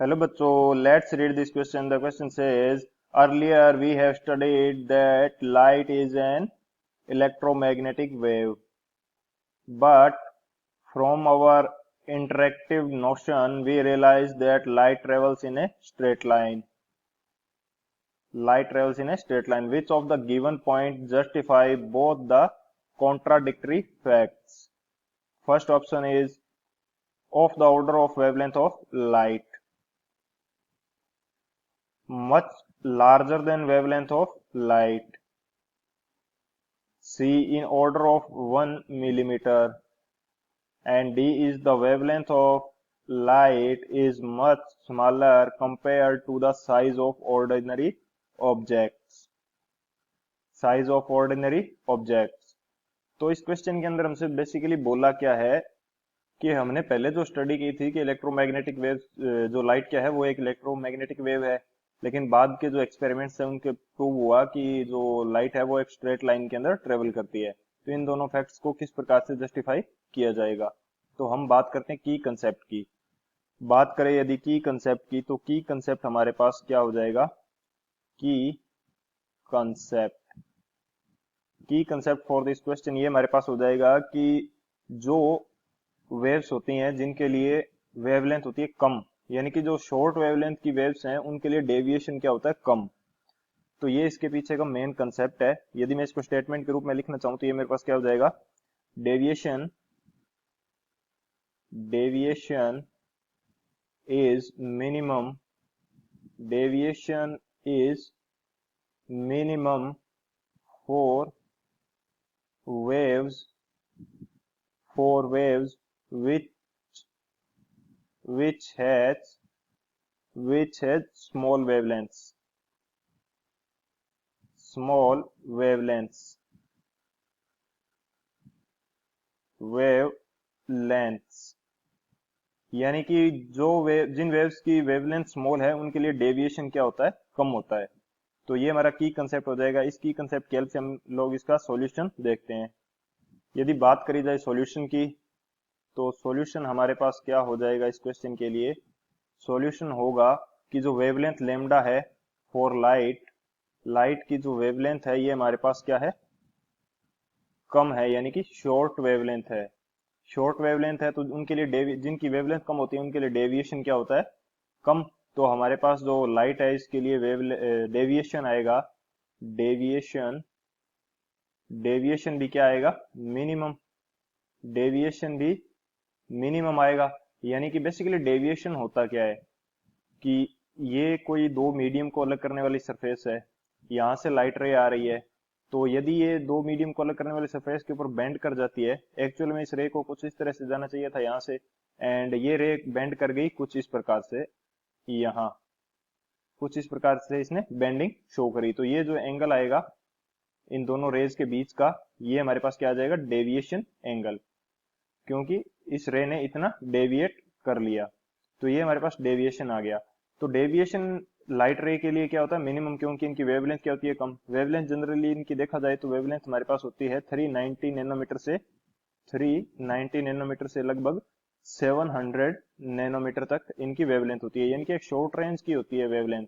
Hello बच्चों, let's read this question. The question says, earlier we have studied that light is an electromagnetic wave, but from our interactive notion, we realize that light travels in a straight line. Light travels in a straight line. Which of the given points justify both the contradictory facts? First option is of the order of wavelength of light, much larger than wavelength of light. C in order of 1 millimeter, and D is the wavelength of light is much smaller compared to the size of ordinary objects. Size of ordinary objects. तो इस question के अंदर हमसे basically बोला क्या है कि हमने पहले जो स्टडी की थी कि इलेक्ट्रोमैग्नेटिक वेव, जो लाइट क्या है वो एक इलेक्ट्रोमैग्नेटिक वेव है, लेकिन बाद के जो एक्सपेरिमेंट्स हैं उनके प्रूव हुआ कि जो लाइट है वो एक स्ट्रेट लाइन के अंदर ट्रेवल करती है। तो इन दोनों फैक्ट्स को किस प्रकार से जस्टिफाई किया जाएगा, तो हम बात करते हैं की कंसेप्ट की। बात करें यदि की कंसेप्ट की, तो की कंसेप्ट हमारे पास क्या हो जाएगा, की कंसेप्ट। की कंसेप्ट फॉर दिस क्वेश्चन ये हमारे पास हो जाएगा कि जो वेव्स होती हैं जिनके लिए वेवलेंथ होती है कम, यानी कि जो शॉर्ट वेवलेंथ की वेव्स हैं उनके लिए डेविएशन क्या होता है, कम। तो ये इसके पीछे का मेन कंसेप्ट है। यदि मैं इसको स्टेटमेंट के रूप में लिखना चाहूं तो ये मेरे पास क्या हो जाएगा, deviation deviation is minimum deviation is minimum for waves which which has small wavelengths wavelengths, यानी कि जिन वेव्स की वेवलेंथ स्मॉल है उनके लिए डेविएशन क्या होता है, कम होता है। तो ये हमारा की कंसेप्ट हो जाएगा। इस की कंसेप्ट की हेल्प से हम लोग इसका सॉल्यूशन देखते हैं। यदि बात करी जाए सॉल्यूशन की, तो सॉल्यूशन हमारे पास क्या हो जाएगा इस क्वेश्चन के लिए, सॉल्यूशन होगा कि जो वेवलेंथ लेमडा है फॉर लाइट की जो वेवलेंथ है ये हमारे पास क्या है, कम है, यानी कि शॉर्ट वेवलेंथ है। शॉर्ट वेवलेंथ है तो उनके लिए जिनकी वेवलेंथ कम होती है उनके लिए डेविएशन क्या होता है, कम। तो हमारे पास जो लाइट है इसके लिए डेविएशन आएगा, डेविएशन डेविएशन भी क्या आएगा, मिनिमम। डेविएशन भी मिनिमम आएगा। यानी कि बेसिकली डेविएशन होता क्या है कि ये कोई दो मीडियम को अलग करने वाली सरफेस है, यहाँ से लाइट रे आ रही है, तो यदि ये दो मीडियम को अलग करने वाली सरफेस के ऊपर बेंड कर जाती है, एक्चुअल में इस रे को कुछ इस तरह से जाना चाहिए था यहाँ से, एंड ये रे बेंड कर गई कुछ इस प्रकार से, यहाँ कुछ इस प्रकार से इसने बेंडिंग शो करी, तो ये जो एंगल आएगा इन दोनों रेज के बीच का, ये हमारे पास क्या आ जाएगा, डेविएशन एंगल, क्योंकि इस रे ने इतना डेविएट कर लिया, तो ये हमारे पास डेविएशन आ गया। तो डेविएशन लाइट रे के लिए क्या होता है, मिनिमम, क्योंकि इनकी वेवलेंथ क्या होती है, कम। वेवलेंथ जनरली इनकी देखा जाए तो वेवलेंथ हमारे पास होती है 390 नैनोमीटर से लगभग 700 नैनोमीटर तक इनकी वेवलेंथ होती है, यानी कि एक शॉर्ट रेंज की होती है वेवलेंथ।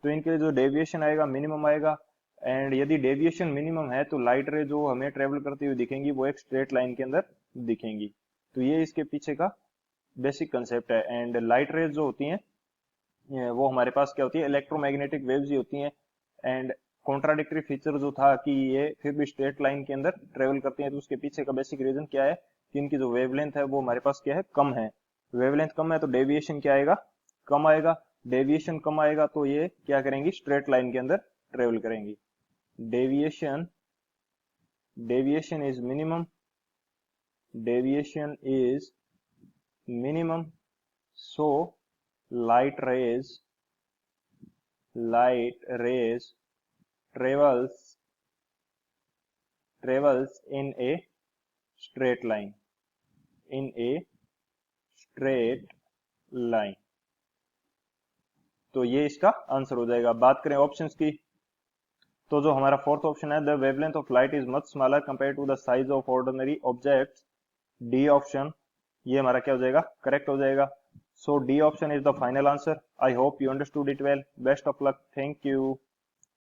तो इनके लिए जो डेविएशन आएगा मिनिमम आएगा, एंड यदि डेविएशन मिनिमम है तो लाइट रे जो हमें ट्रेवल करती हुई दिखेंगी वो एक स्ट्रेट लाइन के अंदर दिखेंगी। तो ये इसके पीछे का बेसिक कंसेप्ट है। एंड लाइट रेज जो होती हैं वो हमारे पास क्या होती है, इलेक्ट्रोमैग्नेटिक वेव्स ही होती हैं। एंड कॉन्ट्राडिक्टरी फीचर जो था कि ये फिर भी स्ट्रेट लाइन के अंदर ट्रेवल करती हैं, तो उसके पीछे का बेसिक रीजन क्या है कि इनकी जो वेवलेंथ है वो हमारे पास क्या है, कम है। वेवलेंथ कम है तो डेविएशन क्या आएगा, कम आएगा। डेविएशन कम आएगा तो ये क्या करेंगी, स्ट्रेट लाइन के अंदर ट्रेवल करेंगी। Deviation deviation is minimum deviation is minimum, so light rays travels in a straight line, तो ये इसका आंसर हो जाएगा। बात करें ऑप्शंस की, तो जो हमारा फोर्थ ऑप्शन है, the wavelength of light is much smaller compare to the size of ordinary object, D option, ये हमारा क्या हो जाएगा, करेक्ट हो जाएगा। So D option is the final answer. I hope you understood it well. Best of luck. Thank you.